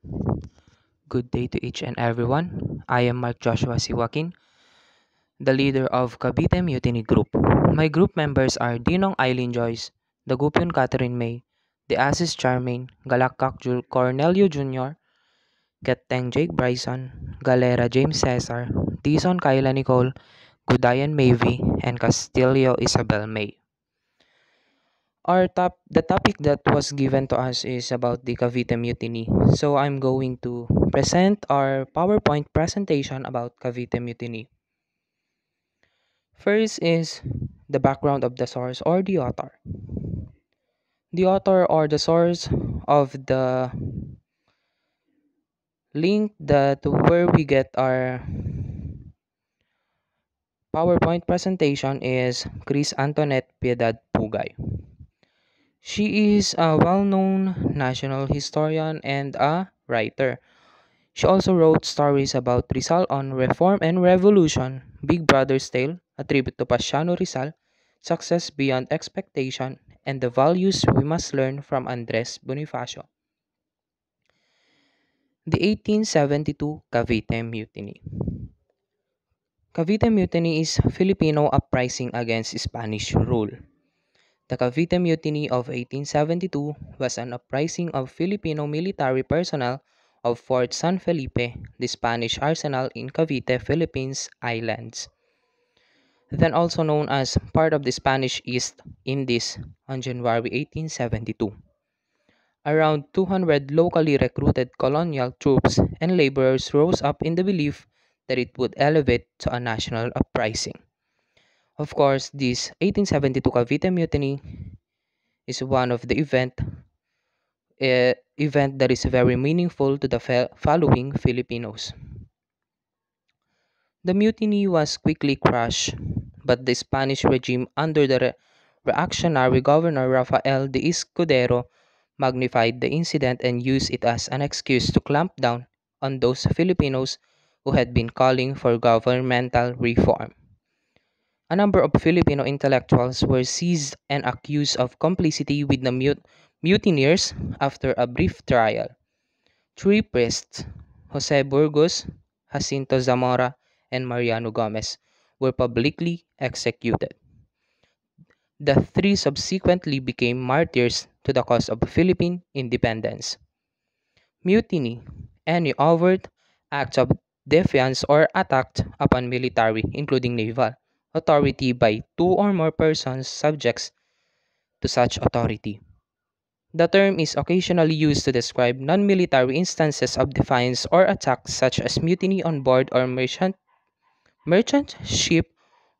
Good day to each and everyone. I am Mark Joshua Siwakin, the leader of Cavite Mutiny Group. My group members are Dinong Eileen Joyce, Dagupyon Catherine May, De Asis Charmaine, Galakak Cornelio Jr., Keteng Jake Bryson, Galera James Cesar, Dison Kyla Nicole, Gudayan Mayvi, and Castillo Isabel May. The topic that was given to us is about the Cavite Mutiny. So I'm going to present our PowerPoint presentation about Cavite Mutiny. First is the background of the source or the author. The author or the source of the link that where we get our PowerPoint presentation is Chris Antoinette Piedad Pugay. She is a well-known national historian and a writer. She also wrote stories about Rizal on reform and revolution, Big Brother's Tale, a tribute to Pasiano Rizal, Success Beyond Expectation, and the values we must learn from Andres Bonifacio. The 1872 Cavite Mutiny. Cavite Mutiny is Filipino uprising against Spanish rule. The Cavite Mutiny of 1872 was an uprising of Filipino military personnel of Fort San Felipe, the Spanish arsenal in Cavite, Philippines Islands, then also known as part of the Spanish East Indies, on January 1872. Around 200 locally recruited colonial troops and laborers rose up in the belief that it would elevate to a national uprising. Of course, this 1872 Cavite Mutiny is one of the event that is very meaningful to the following Filipinos. The mutiny was quickly crushed, but the Spanish regime under the reactionary governor Rafael de Escudero magnified the incident and used it as an excuse to clamp down on those Filipinos who had been calling for governmental reform. A number of Filipino intellectuals were seized and accused of complicity with the mutineers after a brief trial. Three priests, Jose Burgos, Jacinto Zamora, and Mariano Gomez, were publicly executed. The three subsequently became martyrs to the cause of Philippine independence. Mutiny, any overt act of defiance or attack upon military, including naval, authority by two or more persons subjects to such authority. The term is occasionally used to describe non-military instances of defiance or attack such as mutiny on board or merchant ship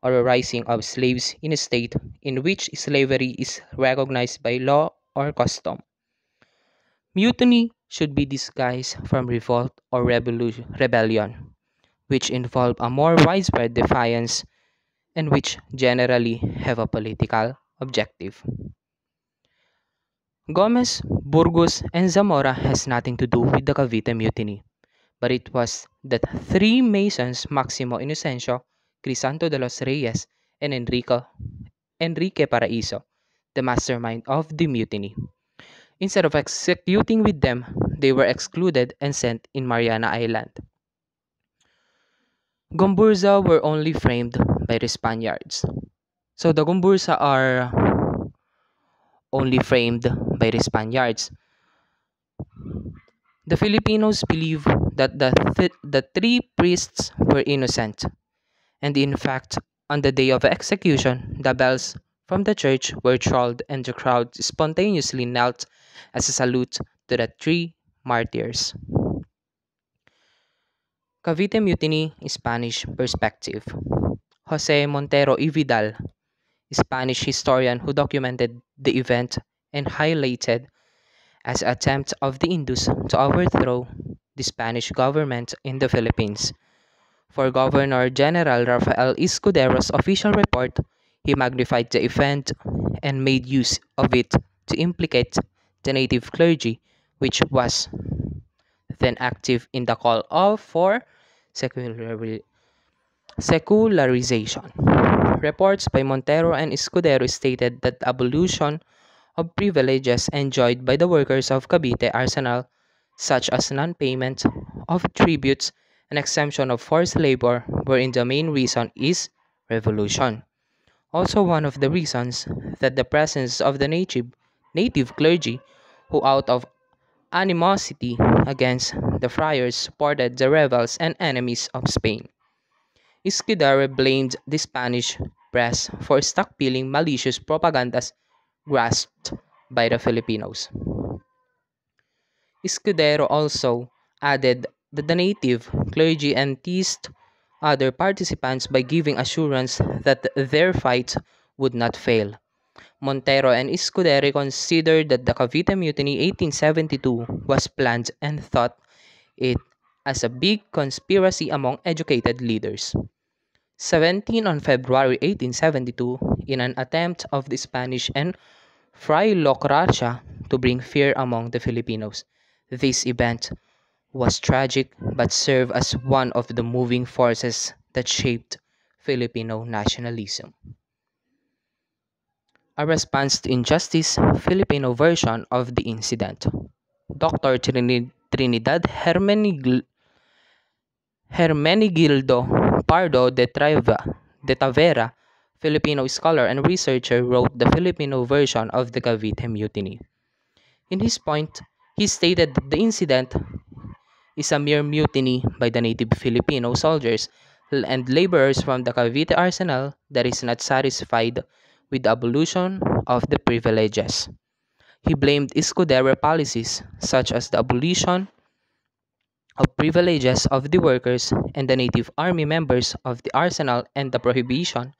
or a rising of slaves in a state in which slavery is recognized by law or custom. Mutiny should be disguised from revolt or rebellion, which involve a more widespread defiance and which generally have a political objective. Gomez, Burgos, and Zamora has nothing to do with the Cavite Mutiny, but it was the three Masons Maximo Inocencio, Crisanto de los Reyes, and Enrique Paraiso, the mastermind of the mutiny. Instead of executing with them, they were excluded and sent in Mariana Island. Gomburza were only framed by the Spaniards. So the Gomburza are only framed by the Spaniards. The Filipinos believe that the three priests were innocent, and in fact, on the day of execution, the bells from the church were tolled and the crowd spontaneously knelt as a salute to the three martyrs. Cavite Mutiny, Spanish perspective. Jose Montero y Vidal, Spanish historian who documented the event and highlighted as attempt of the Indus to overthrow the Spanish government in the Philippines. For Governor General Rafael Escudero's official report, he magnified the event and made use of it to implicate the native clergy, which was then active in the call for secularization. Reports by Montero and Escudero stated that the abolition of privileges enjoyed by the workers of Cavite Arsenal such as non-payment of tributes and exemption of forced labor, wherein the main reason is revolution. Also, one of the reasons that the presence of the native clergy, who out of animosity against the friars supported the rebels and enemies of Spain. Escudero blamed the Spanish press for stockpiling malicious propagandas grasped by the Filipinos. Escudero also added that the native clergy and teased other participants by giving assurance that their fight would not fail. Montero and Escudero considered that the Cavite Mutiny 1872 was planned and thought it as a big conspiracy among educated leaders. 17 on February 1872, in an attempt of the Spanish and Fray Locracia to bring fear among the Filipinos. This event was tragic but served as one of the moving forces that shaped Filipino nationalism. A response to injustice, Filipino version of the incident. Dr. Trinidad Hermenegildo Pardo de Tavera, Filipino scholar and researcher, wrote the Filipino version of the Cavite Mutiny. In his point, he stated that the incident is a mere mutiny by the native Filipino soldiers and laborers from the Cavite arsenal that is not satisfied with the abolition of the privileges. He blamed Escudero policies such as the abolition of privileges of the workers and the native army members of the arsenal and the prohibition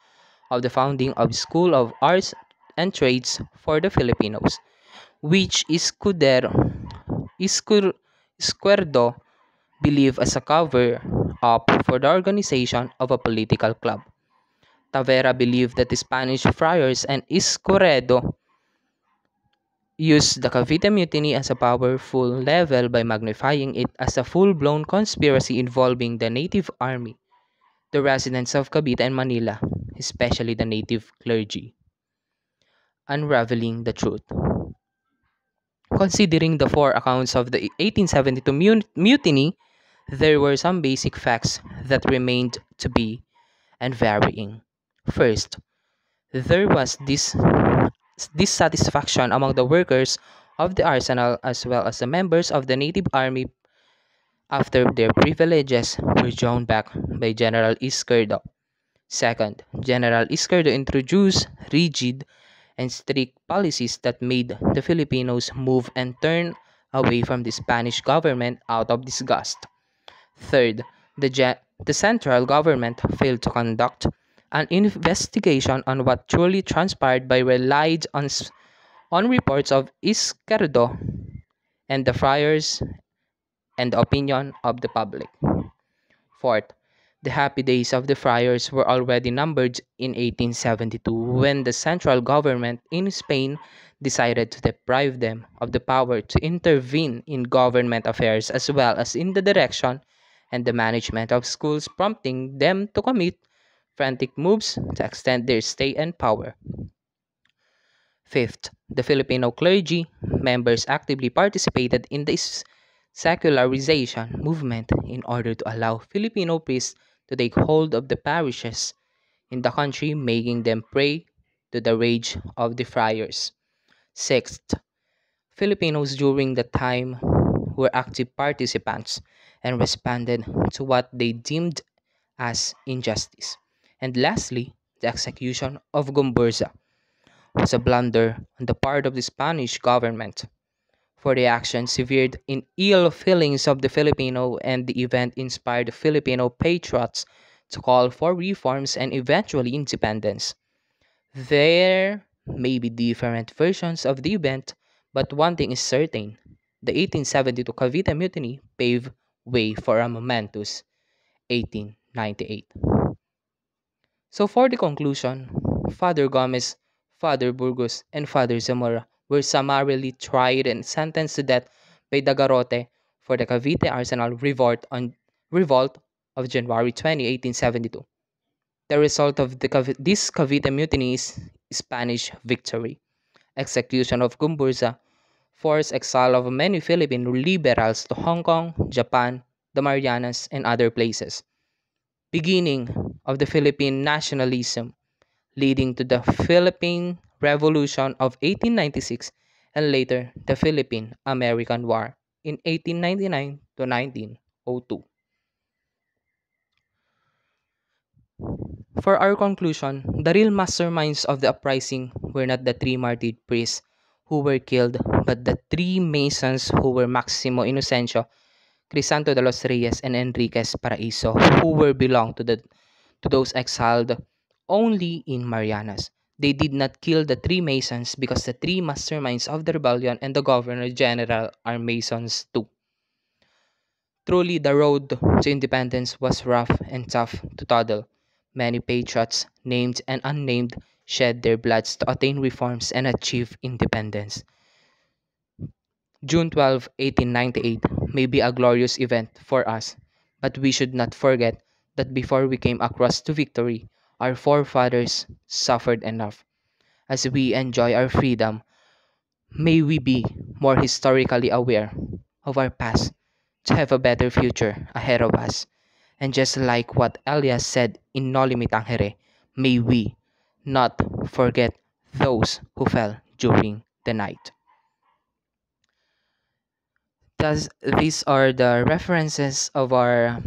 of the founding of School of Arts and Trades for the Filipinos, which Izquierdo believed as a cover up for the organization of a political club. Tavera believed that the Spanish friars and Izquierdo used the Cavite Mutiny as a powerful level by magnifying it as a full-blown conspiracy involving the native army, the residents of Cavite and Manila, especially the native clergy. Unraveling the truth. Considering the four accounts of the 1872 mutiny, there were some basic facts that remained to be and varying. First, there was dissatisfaction among the workers of the arsenal as well as the members of the native army after their privileges were drawn back by General Izquierdo. Second, General Izquierdo introduced rigid and strict policies that made the Filipinos move and turn away from the Spanish government out of disgust. Third, the central government failed to conduct an investigation on what truly transpired by relied on reports of Izquierdo and the friars and the opinion of the public. Fourth, the happy days of the friars were already numbered in 1872 when the central government in Spain decided to deprive them of the power to intervene in government affairs as well as in the direction and the management of schools, prompting them to commit frantic moves to extend their stay and power. Fifth, the Filipino clergy members actively participated in this secularization movement in order to allow Filipino priests to take hold of the parishes in the country, making them prey to the rage of the friars. Sixth, Filipinos during the time were active participants and responded to what they deemed as injustice. And lastly, the execution of Gomburza was a blunder on the part of the Spanish government, for the action severed in ill feelings of the Filipino, and the event inspired the Filipino patriots to call for reforms and eventually independence. There may be different versions of the event, but one thing is certain: the 1872 Cavite Mutiny paved way for a momentous 1898. So for the conclusion, Father Gomez, Father Burgos, and Father Zamora were summarily tried and sentenced to death by Dagarote for the Cavite Arsenal revolt of January 20, 1872. The result of this Cavite Mutiny is Spanish victory, execution of Gumburza, forced exile of many Philippine liberals to Hong Kong, Japan, the Marianas, and other places. Beginning of the Philippine nationalism, leading to the Philippine Revolution of 1896 and later the Philippine American War in 1899 to 1902. For our conclusion, the real masterminds of the uprising were not the three martyred priests who were killed, but the three Masons who were Maximo Inocencio, Crisanto de los Reyes, and Enriquez Paraiso, who were belonged to those exiled only in Marianas. They did not kill the three Masons because the three masterminds of the rebellion and the Governor General are Masons too. Truly, the road to independence was rough and tough to toddle. Many patriots, named and unnamed, shed their bloods to attain reforms and achieve independence. June 12, 1898 may be a glorious event for us, but we should not forget that before we came across to victory, our forefathers suffered enough. As we enjoy our freedom, may we be more historically aware of our past to have a better future ahead of us. And just like what Elias said in Noli Me Tangere, may we not forget those who fell during the night. Thus, these are the references of our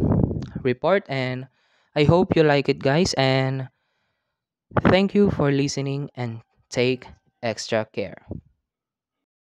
report, and I hope you like it, guys. And thank you for listening and take extra care.